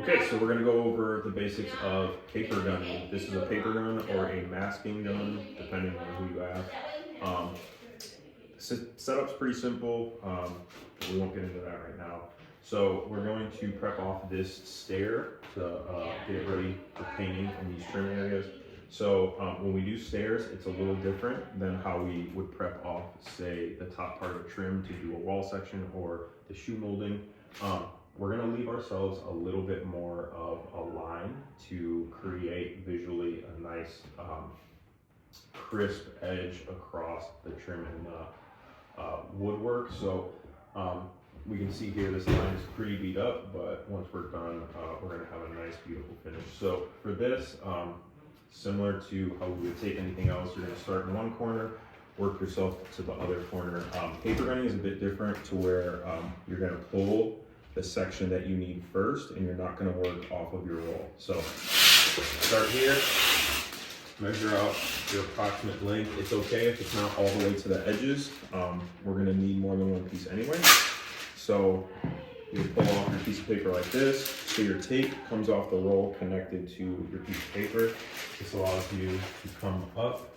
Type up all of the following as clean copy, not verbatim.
Okay, so we're gonna go over the basics of paper gunning. This is a paper gun or a masking gun, depending on who you ask. Setup's pretty simple. We won't get into that right now. So we're going to prep off this stair to get ready for painting in these trim areas. So when we do stairs, it's a little different than how we would prep off, say, the top part of a trim to do a wall section or the shoe molding. We're gonna leave ourselves a little bit more of a line to create visually a nice crisp edge across the trim and the woodwork. So we can see here this line is pretty beat up, but once we're done, we're gonna have a nice, beautiful finish. So for this, similar to how we would take anything else, you're gonna start in one corner, work yourself to the other corner. Paper gunning is a bit different to where you're gonna pull the section that you need first, and you're not gonna work off of your roll. So start here, measure out your approximate length. It's okay if it's not all the way to the edges. We're gonna need more than one piece anyway. So you pull off your piece of paper like this, so your tape comes off the roll connected to your piece of paper. This allows you to come up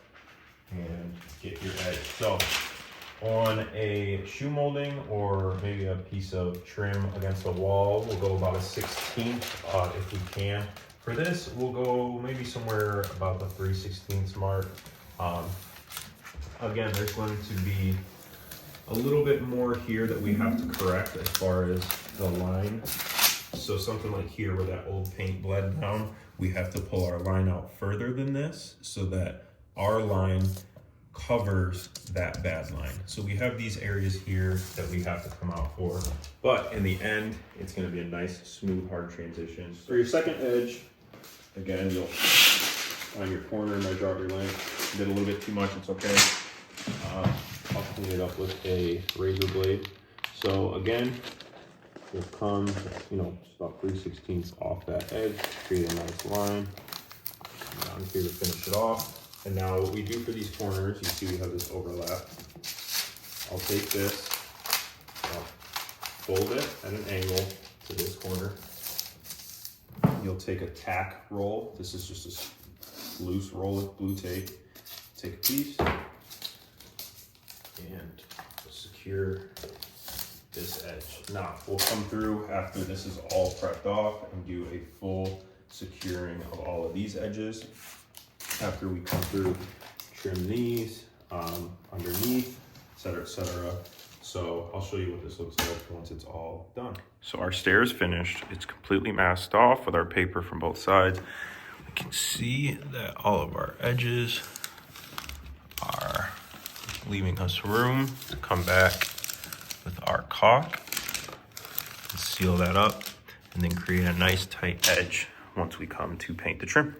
and get your edge. So on a shoe molding or maybe a piece of trim against the wall, we'll go about a 1/16 if we can. For this, we'll go maybe somewhere about the 3/16 mark. Again, there's going to be a little bit more here that we have to correct as far as the line. So something like here where that old paint bled down, we have to pull our line out further than this so that our line covers that bad line. So we have these areas here that we have to come out for, but in the end, it's gonna be a nice, smooth, hard transition. For your second edge, again, you'll find your corner, measure out your length. Did a little bit too much, it's okay. I'll clean it up with a razor blade. So again, we'll come, just about 3/16 off that edge, create a nice line. Come down here to finish it off. And now what we do for these corners, you see we have this overlap. I'll take this, I'll fold it at an angle to this corner. You'll take a tack roll. This is just a loose roll of blue tape. Take a piece and secure this edge. Now we'll come through after this is all prepped off and do a full securing of all of these edges. After we come through, trim these underneath, et cetera, et cetera. So I'll show you what this looks like once it's all done. So our stair is finished. It's completely masked off with our paper from both sides. We can see that all of our edges are leaving us room to come back with our caulk and seal that up and then create a nice tight edge once we come to paint the trim.